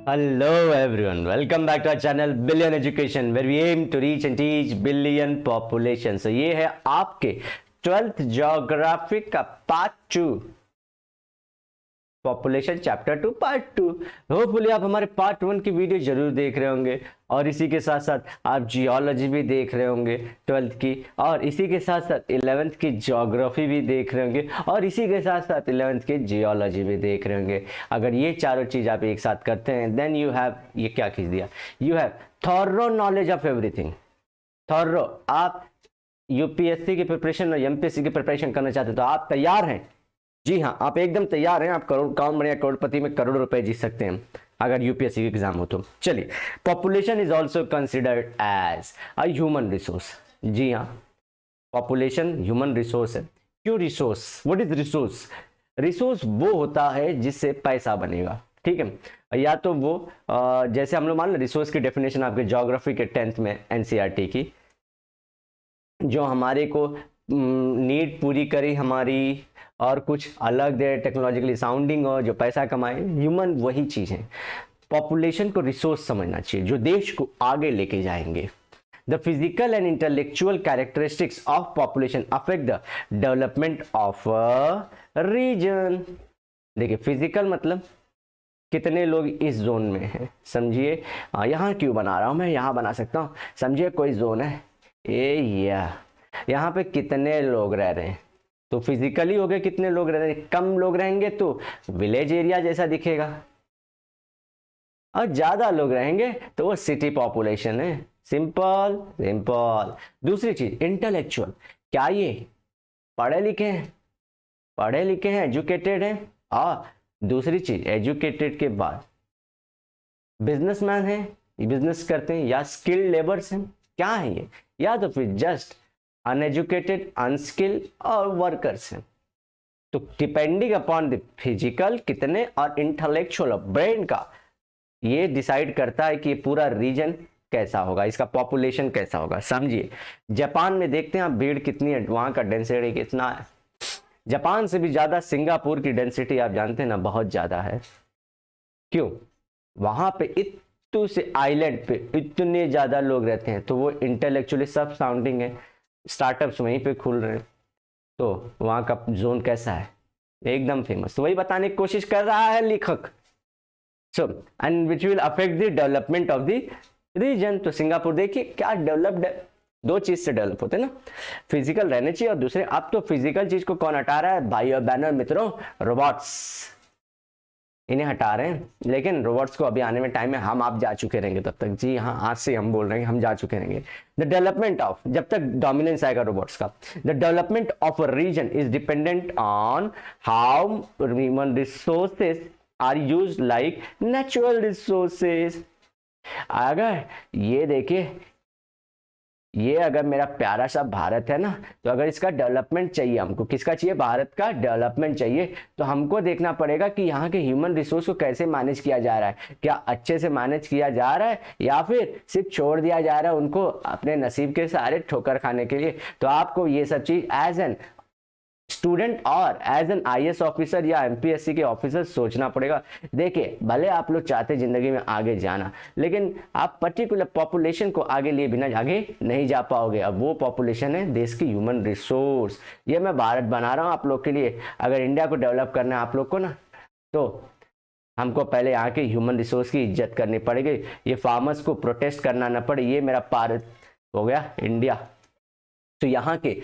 Hello everyone, welcome back to our channel Billion Education where we aim to reach and teach billion population. So ये है आपके 12th geography का part 2 population chapter 2 part 2। Hopefully आप हमारे part 1 की video जरूर देख रहे होंगे और इसी के साथ साथ आप जियोलॉजी भी देख रहे होंगे 12th की, और इसी के साथ साथ 11th की ज्योग्राफी भी देख रहे होंगे और इसी के साथ साथ 11th की जियोलॉजी भी देख रहे होंगे। अगर ये चारों चीज़ आप एक साथ करते हैं देन यू हैव, ये क्या खींच दिया, you have thorough knowledge of everything. Thorough, आप यूपीएससी की प्रिपरेशन और एमपीएससी की प्रिपरेशन करना चाहते हो तो आप तैयार हैं? जी हाँ, आप एकदम तैयार हैं। आप करोड़ कौन बढ़िया करोड़पति में करोड़ों रुपए जीत सकते हैं अगर यूपीएससी का एग्जाम हो तो। चलिए, population is also considered as a human resource. जी हाँ, पॉपुलेशन ह्यूमन रिसोर्स है। क्यों resource? What is resource? Resource वो होता है जिससे पैसा बनेगा, ठीक है। या तो वो जैसे हम लोग मान लो रिसोर्स की डेफिनेशन आपके ज्योग्राफी के 10th में एनसीईआरटी की, जो हमारे को नीड पूरी करी हमारी और कुछ अलग दे, टेक्नोलॉजिकली साउंडिंग हो, जो पैसा कमाए। ह्यूमन वही चीज़ है। पॉपुलेशन को रिसोर्स समझना चाहिए जो देश को आगे लेके जाएंगे। The physical and intellectual characteristics of population affect the development of region. देखिए, फिजिकल मतलब कितने लोग इस जोन में हैं, समझिए। यहाँ क्यों बना रहा हूँ मैं, यहाँ बना सकता हूँ, समझिए कोई जोन है यहाँ पे कितने लोग रह रहे हैं, तो फिजिकली हो गए कितने लोग रह रहे हैं। कम लोग रहेंगे तो विलेज एरिया जैसा दिखेगा, और ज्यादा लोग रहेंगे तो वो सिटी पॉपुलेशन है। Simple simple. दूसरी चीज इंटेलेक्चुअल, क्या ये पढ़े लिखे हैं? पढ़े लिखे हैं, एजुकेटेड हैं। और दूसरी चीज, एजुकेटेड के बाद बिजनेसमैन है, बिजनेस करते हैं, या स्किल्ड लेबर्स हैं, क्या है ये, या तो फिर जस्ट अनएजुकेटेड, अनस्किल्ड और वर्कर्स हैं। तो डिपेंडिंग अपॉन द फिजिकल कितने और इंटेलेक्चुअल ब्रेन का, ये डिसाइड करता है कि पूरा रीजन कैसा होगा, इसका पॉपुलेशन कैसा होगा। समझिए, जापान में देखते हैं आप भीड़ कितनी है, वहां का डेंसिटी कितना है। जापान से भी ज्यादा सिंगापुर की डेंसिटी आप जानते हैं ना, बहुत ज्यादा है। क्यों? वहां पे इतने से आइलैंड पे इतने ज्यादा लोग रहते हैं, तो वो इंटेलेक्चुअली सब साउंडिंग है। स्टार्टअप्स वहीं पे खुल रहे हैं, तो वहाँ का जोन कैसा है, एकदम फेमस। तो वही बताने की कोशिश कर रहा है लेखक। So and which will affect the development of the region. तो सिंगापुर देखिए क्या डेवलप्ड है, दो चीज से डेवलप होते हैं ना, फिजिकल रहने चाहिए और दूसरे, अब तो फिजिकल चीज को कौन हटा रहा है भाई और बहनों मित्रों? रोबोट्स, इन्हें हटा रहे हैं। लेकिन रोबोट्स को अभी आने में टाइम है, हम आप जा चुके रहेंगे तब तक। जी हाँ, आज से हम बोल रहे हैं हम जा चुके रहेंगे। द डेवलपमेंट ऑफ, जब तक डोमिनेंस आएगा रोबोट्स का, the development of a region is dependent on how human resources are used like natural resources. अगर ये देखिए, ये अगर मेरा प्यारा सा भारत है ना, तो अगर इसका डेवलपमेंट चाहिए हमको, किसका चाहिए? भारत का डेवलपमेंट चाहिए। तो हमको देखना पड़ेगा कि यहाँ के ह्यूमन रिसोर्स को कैसे मैनेज किया जा रहा है, क्या अच्छे से मैनेज किया जा रहा है या फिर सिर्फ छोड़ दिया जा रहा है उनको अपने नसीब के सहारे ठोकर खाने के लिए। तो आपको ये सब चीज एज एन स्टूडेंट और एज एन आईएएस ऑफिसर या एमपीएससी के ऑफिसर सोचना पड़ेगा। देखिए, भले आप लोग चाहते जिंदगी में आगे जाना, लेकिन आप पर्टिकुलर पॉपुलेशन को आगे लिए बिना आगे नहीं जा पाओगे। अब वो पॉपुलेशन है देश की ह्यूमन रिसोर्स। ये मैं भारत बना रहा हूँ आप लोग के लिए। अगर इंडिया को डेवलप करना है आप लोग को ना, तो हमको पहले यहाँ के ह्यूमन रिसोर्स की इज्जत करनी पड़ेगी। ये फार्मर्स को प्रोटेस्ट करना ना पड़े। ये मेरा भारत हो गया इंडिया। तो यहाँ के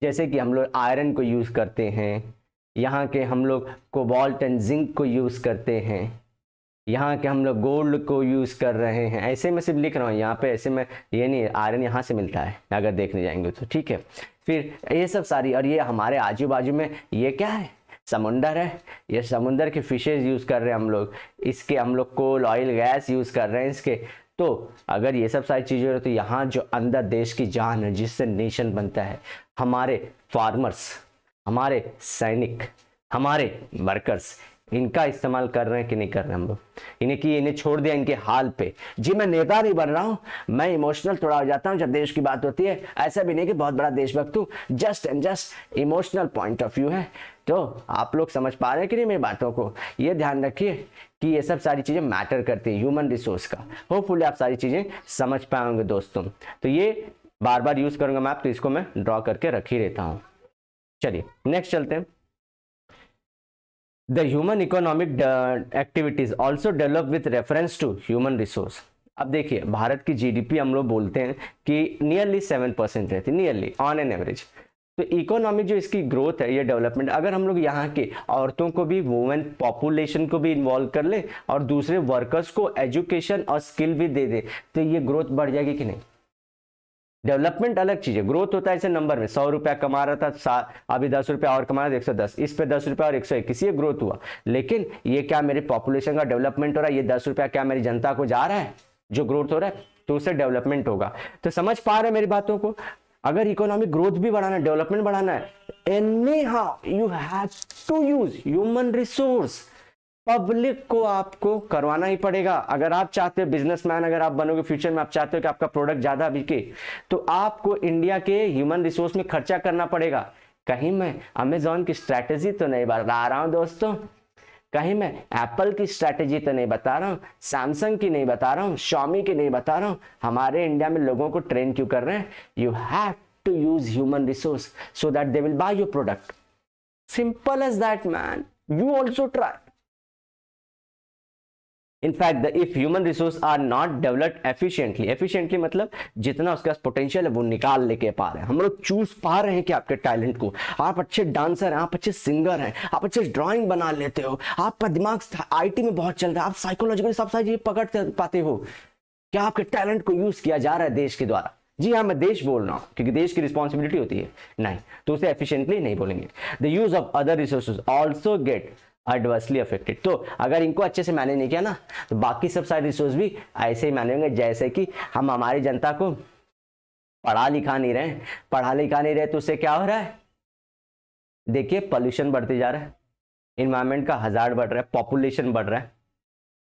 जैसे कि हम लोग आयरन को यूज करते हैं, यहाँ के हम लोग कोबाल्ट एंड जिंक को यूज करते हैं, यहाँ के हम लोग गोल्ड को यूज कर रहे हैं। ऐसे मैं सिर्फ लिख रहा हूँ यहाँ पे, ऐसे में ये नहीं, आयरन यहाँ से मिलता है अगर देखने जाएंगे तो, ठीक है। फिर ये सब सारी, और ये हमारे आजू बाजू में ये क्या है? समुंदर है। ये समुंदर के फिशेज यूज कर रहे हैं हम लोग, इसके हम लोग कोल ऑयल गैस यूज कर रहे हैं इसके। तो अगर ये सब सारी चीजें हो तो यहाँ जो अंदर देश की जान है जिससे नेशन बनता है, हमारे फार्मर्स, हमारे सैनिक, हमारे वर्कर्स, इनका इस्तेमाल कर रहे हैं कि नहीं कर रहे हम लोग, इन्हें छोड़ दिया इनके हाल पे। जी मैं नेता नहीं बन रहा हूँ, मैं इमोशनल थोड़ा हो जाता हूँ जब देश की बात होती है, ऐसा भी नहीं कि बहुत बड़ा देशभक्त हूँ, just and just emotional point of view है। तो आप लोग समझ पा रहे हैं कि नहीं मेरी बातों को? ये ध्यान रखिए कि ये सब सारी चीजें मैटर करती है ह्यूमन रिसोर्स का। होपफुली आप सारी चीजें समझ पाएंगे दोस्तों। तो ये बार बार यूज करूंगा मैप, तो इसको मैं ड्रॉ करके रख ही रहता हूं। चलिए नेक्स्ट चलते हैं। The human economic activities also develop with reference to human resource. अब देखिए भारत की जीडीपी हम लोग बोलते हैं कि नियरली 7% रहती है, नियरली ऑन एन एवरेज। तो इकोनॉमिक जो इसकी ग्रोथ है, ये डेवलपमेंट, अगर हम लोग यहाँ के औरतों को भी, वुमेन पॉपुलेशन को भी इन्वॉल्व कर ले और दूसरे वर्कर्स को एजुकेशन और स्किल भी दे दे, तो ये ग्रोथ बढ़ जाएगी कि नहीं? डेवलपमेंट अलग चीज है, ग्रोथ होता है ऐसे नंबर में। 100 रुपया कमा रहा था, अभी 10 रुपया और कमा रहा था, 110, इस पे 10 रुपया और 121, ये ग्रोथ हुआ। लेकिन ये क्या मेरी पॉपुलेशन का डेवलपमेंट हो रहा है? ये 10 रुपया क्या मेरी जनता को जा रहा है जो ग्रोथ हो रहा है? तो उससे डेवलपमेंट होगा। तो समझ पा रहे हैं मेरी बातों को? अगर इकोनॉमिक ग्रोथ भी बढ़ाना है, डेवलपमेंट बढ़ाना है, anyhow you have to use human resource. Public को आपको करवाना ही पड़ेगा। अगर आप चाहते हो बिजनेसमैन, अगर आप बनोगे फ्यूचर में, आप चाहते हो कि आपका प्रोडक्ट ज्यादा बिके, तो आपको इंडिया के ह्यूमन रिसोर्स में खर्चा करना पड़ेगा। कहीं मैं अमेजॉन की स्ट्रैटेजी तो नहीं बता रहा हूं दोस्तों, कहीं मैं एप्पल की स्ट्रैटेजी तो नहीं बता रहा हूं, सैमसंग की नहीं बता रहा हूं, शॉमी की नहीं बता रहा हूं। हमारे इंडिया में लोगों को ट्रेन क्यों कर रहे हैं? You have to use human resource so that they will buy your product. Simple as that man, you also try. In fact, if human resource are not developed efficiently मतलब जितना उसके पास पोटेंशियल है वो निकाल लेके पा रहे हैं। हम लोग चूज पा रहे हैं कि आपके टैलेंट को, आप अच्छे डांसर हैं, आप अच्छे सिंगर हैं, आप अच्छे ड्राइंग बना लेते हो, आपका दिमाग आईटी में बहुत चल रहा है, आप साइकोलॉजिकल सब सारी चीजें पकड़ पाते हो। क्या आपके टैलेंट को यूज किया जा रहा है देश के द्वारा? जी हाँ, मैं देश बोल रहा हूँ क्योंकि देश की रिस्पॉन्सिबिलिटी होती है। नहीं तो उसे एफिशिएंटली नहीं बोलेंगे। The use of other resources also get adversely affected. तो अगर इनको अच्छे से मैनेज नहीं किया ना, तो बाकी सब सारे रिसोर्स भी ऐसे ही मैनेज होंगे जैसे कि हम हमारी जनता को पढ़ा लिखा नहीं रहे। तो उससे क्या हो रहा है? देखिए पॉल्यूशन बढ़ते जा रहा है, इन्वायरमेंट का हजार्ड बढ़ रहा है, पॉपुलेशन बढ़ रहा है।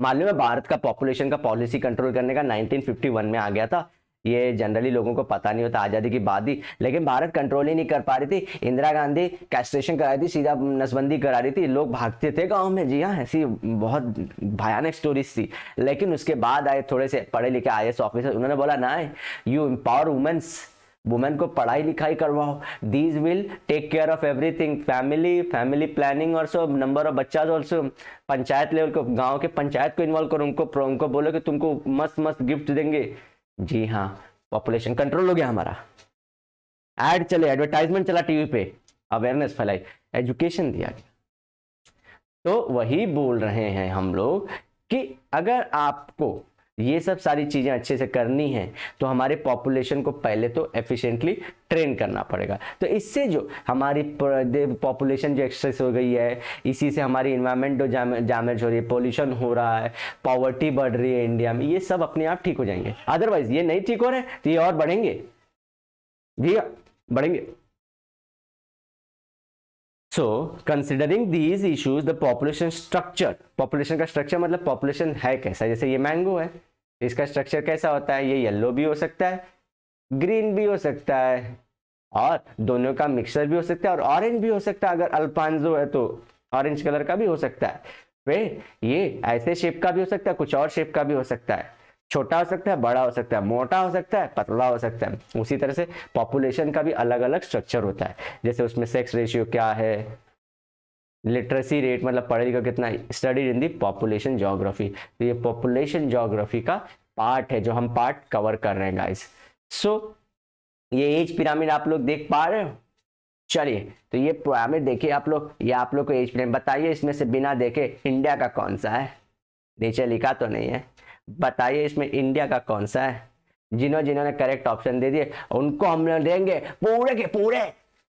मालूम है भारत का पॉपुलेशन का पॉलिसी कंट्रोल करने का 1951 में आ गया था। ये जनरली लोगों को पता नहीं होता आजादी की बाद ही, लेकिन भारत कंट्रोल ही नहीं कर पा रही थी। इंदिरा गांधी कैस्ट्रेशन करा रही थी, सीधा नसबंदी करा रही थी, लोग भागते थे गांव में। जी हाँ, ऐसी बहुत भयानक स्टोरीज थी। लेकिन उसके बाद आए थोड़े से पढ़े लिखे IAS ऑफिसर, उन्होंने बोला ना, यू एम्पावर वुमेन को पढ़ाई लिखाई करवाओ, these will take care of everything, family planning और सो नंबर ऑफ बच्चा ऑल्सो। पंचायत लेवल को, गांव के पंचायत को इन्वॉल्व करो, उनको बोलो कि तुमको मस्त मस्त गिफ्ट देंगे। जी हाँ, पॉपुलेशन कंट्रोल हो गया हमारा। एड चले, एडवर्टाइजमेंट चला टीवी पे, अवेयरनेस फैलाई, एजुकेशन दिया गया। तो वही बोल रहे हैं हम लोग कि अगर आपको ये सब सारी चीजें अच्छे से करनी है तो हमारे पॉपुलेशन को पहले तो एफिशिएंटली ट्रेन करना पड़ेगा। तो इससे जो हमारी पॉपुलेशन जो एक्सेस हो गई है, इसी से हमारी इन्वायरमेंट जो डैमेज हो रही है, पोल्यूशन हो रहा है, पॉवर्टी बढ़ रही है इंडिया में, ये सब अपने आप ठीक हो जाएंगे। अदरवाइज ये नहीं ठीक हो रहे तो ये और बढ़ेंगे। जी बढ़ेंगे। So considering these issues, the population का स्ट्रक्चर मतलब पॉपुलेशन है कैसा? जैसे ये मैंगो है, इसका स्ट्रक्चर कैसा होता है? ये येलो भी हो सकता है, ग्रीन भी हो सकता है, और दोनों का मिक्सचर भी हो सकता है, और ऑरेंज भी हो सकता है। अगर अल्फांजो है तो ऑरेंज कलर का भी हो सकता है। फिर ये ऐसे शेप का भी हो सकता है, कुछ और शेप का भी हो सकता है, छोटा हो सकता है, बड़ा हो सकता है, मोटा हो सकता है, पतला हो सकता है। उसी तरह से पॉपुलेशन का भी अलग अलग स्ट्रक्चर होता है। जैसे उसमें सेक्स रेशियो क्या है, लिटरेसी रेट मतलब पढ़े लिखे कितना, studied in the population geography. तो ये पॉपुलेशन ज्योग्राफी का पार्ट है जो हम पार्ट कवर कर रहे हैं गाइस। सो ये एज पिरामिड आप लोग देख पा रहे हो? चलिए, तो ये पिरामिड देखिए आप लोग, ये आप लोग को एज पिरामिड बताइए, इसमें से बिना देखे इंडिया का कौन सा है? नीचे लिखा तो नहीं है, बताइए इसमें इंडिया का कौन सा है? जिन्होंने करेक्ट ऑप्शन दे दिए उनको हम लोग देंगे पूरे के पूरे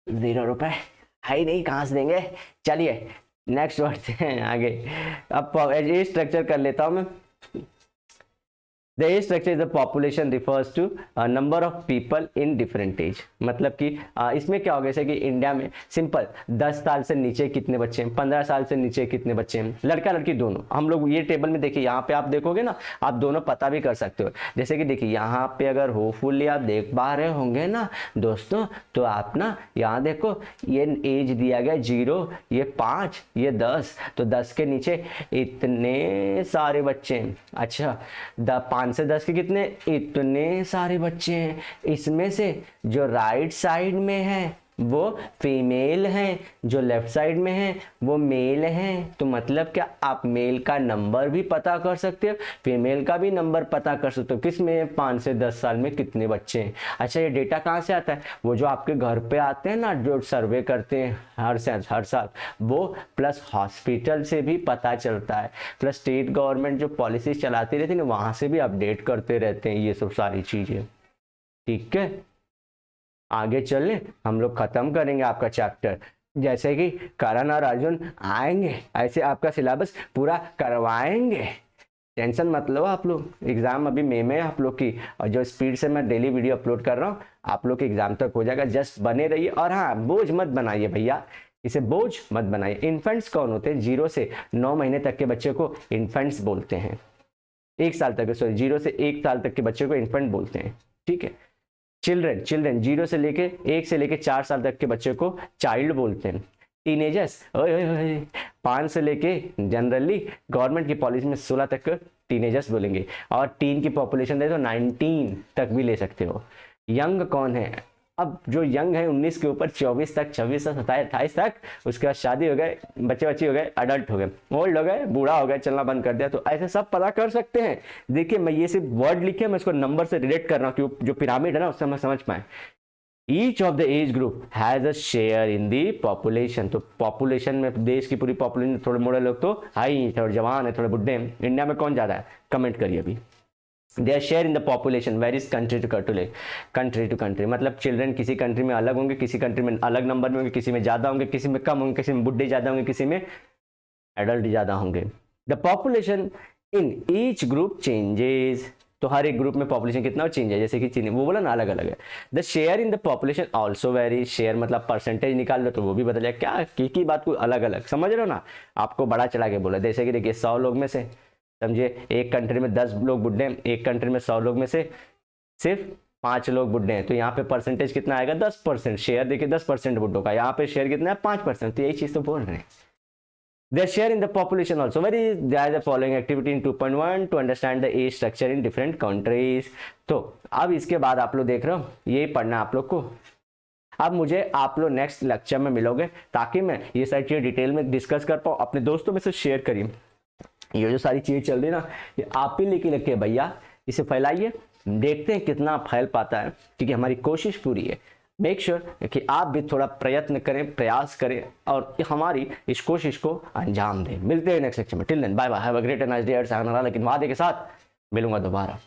0 रुपए। है ही नहीं, कहां से देंगे? चलिए नेक्स्ट बढ़ते हैं आगे। अब ये स्ट्रक्चर कर लेता हूं मैं। The age structure is the population refers to number of people in different age, मतलब कि इसमें क्या हो गया, जैसे कि इंडिया में सिंपल 10 साल से नीचे कितने बच्चे हैं, 15 साल से नीचे कितने बच्चे हैं, लड़का लड़की दोनों। हम लोग ये टेबल में देखिए, यहाँ पे आप देखोगे ना, आप दोनों पता भी कर सकते हो। जैसे कि देखिए यहाँ पे अगर होपफुली आप देख पा रहे होंगे ना दोस्तों, तो आप ना यहाँ देखो ये एज दिया गया 0, ये 5, ये 10, तो 10 के नीचे इतने सारे बच्चे हैं। अच्छा 5 से 10 के कितने, इतने सारे बच्चे हैं। इसमें से जो राइट साइड में है वो फीमेल हैं, जो लेफ्ट साइड में है वो मेल हैं। तो मतलब क्या, आप मेल का नंबर भी पता कर सकते हो, फीमेल का भी नंबर पता कर सकते हो। किस में, 5 से 10 साल में कितने बच्चे हैं। अच्छा ये डेटा कहाँ से आता है, वो जो आपके घर पे आते हैं ना, जो सर्वे करते हैं हर साल, वो प्लस हॉस्पिटल से भी पता चलता है, प्लस स्टेट गवर्नमेंट जो पॉलिसीज चलाती रहती है ना, वहाँ से भी अपडेट करते रहते हैं ये सब सारी चीज़ें। ठीक है, आगे चलें, हम लोग खत्म करेंगे आपका चैप्टर। जैसे कि करण और अर्जुन आएंगे, ऐसे आपका सिलेबस पूरा करवाएंगे। टेंशन मत लो आप लोग, एग्जाम अभी मई में आप लोग की, और जो स्पीड से मैं डेली वीडियो अपलोड कर रहा हूँ आप लोग के एग्जाम तक हो जाएगा। जस्ट बने रहिए, और हाँ बोझ मत बनाइए भैया, इसे बोझ मत बनाइए। इन्फेंट्स कौन होते हैं, 0 से 9 महीने तक के बच्चे को इन्फेंट्स बोलते हैं। 1 साल तक, सॉरी 0 से 1 साल तक के बच्चे को इन्फेंट बोलते हैं। ठीक है, चिल्ड्रन 0 से लेके 1 से लेके 4 साल तक के बच्चे को चाइल्ड बोलते हैं। टीनेजर्स 5 से लेके जनरली गवर्नमेंट की पॉलिसी में 16 तक टीनेजर्स बोलेंगे, और टीन की पॉपुलेशन दे तो 19 तक भी ले सकते हो। यंग कौन है, अब जो यंग है 19 के ऊपर 24 तक, 26 से 27, 28 तक, उसके बाद शादी हो गए, बच्चे हो गए, अडल्ट हो गए, ओल्ड हो गए, बूढ़ा हो गया, चलना बंद कर दिया, तो ऐसे सब पता कर सकते हैं। देखिए मैं ये सिर्फ वर्ड लिखे, मैं इसको नंबर से रिलेट कर रहा हूँ कि जो पिरामिड है ना उससे हम समझ पाए। Each of the age group has a share in the population, तो पॉपुलेशन में देश की पूरी पॉपुलेशन, थोड़े मोड़े लोग तो हाई, थोड़े जवान है, थोड़े बुढ़े हैं। इंडिया में कौन ज़्यादा है, कमेंट करिए अभी। Their share in the population varies country to country, मतलब चिल्ड्रन किसी कंट्री में अलग होंगे, किसी कंट्री में अलग नंबर में होंगे, किसी में ज़्यादा होंगे, किसी में कम होंगे, किसी में बुढ़े ज़्यादा होंगे, किसी में एडल्ट ज़्यादा होंगे। The population in each group changes, तो हर एक ग्रुप में पॉपुलेशन कितना चेंज है, जैसे कि चीनी वो बोला ना अलग अलग है। The share in the population also very, share मतलब परसेंटेज निकाल लो तो वो भी बदल जाए। क्या की बात को अलग अलग समझ रहे हो ना, आपको बड़ा चला के बोला। जैसे कि देखिए 100 लोग में से समझिए एक कंट्री में 10 लोग बुढ़े हैं, एक कंट्री में 100 लोग में से सिर्फ 5 लोग बुढ़े हैं, तो यहाँ पे परसेंटेज कितना आएगा, 10%। शेयर देखिए 10% बुढ़ों का, यहाँ पे शेयर कितना है 5%, तो यही चीज तो बोल रहे हैं। Their share in the population also varies. There are the following activity in 2.1 to understand the age structure in different countries. तो अब इसके बाद आप लोग देख रहे हो, यही पढ़ना आप लोग को। अब मुझे आप लोग नेक्स्ट लेक्चर में मिलोगे, ताकि मैं ये सारी चीज़ें डिटेल में डिस्कस कर पाऊँ। अपने दोस्तों में से शेयर करिए, ये जो सारी चीज़ें चल रही ना, ये आप ही लेके रखिए भैया, इसे फैलाइए, देखते हैं कितना फैल पाता है, क्योंकि हमारी कोशिश पूरी है। मेक श्योर कि आप भी थोड़ा प्रयत्न करें, प्रयास करें, और हमारी इस कोशिश को अंजाम दें। मिलते हैं नेक्स्ट लेक्चर में। Till then bye bye, have a great and nice day. लेकिन वादे के साथ मिलूंगा दोबारा।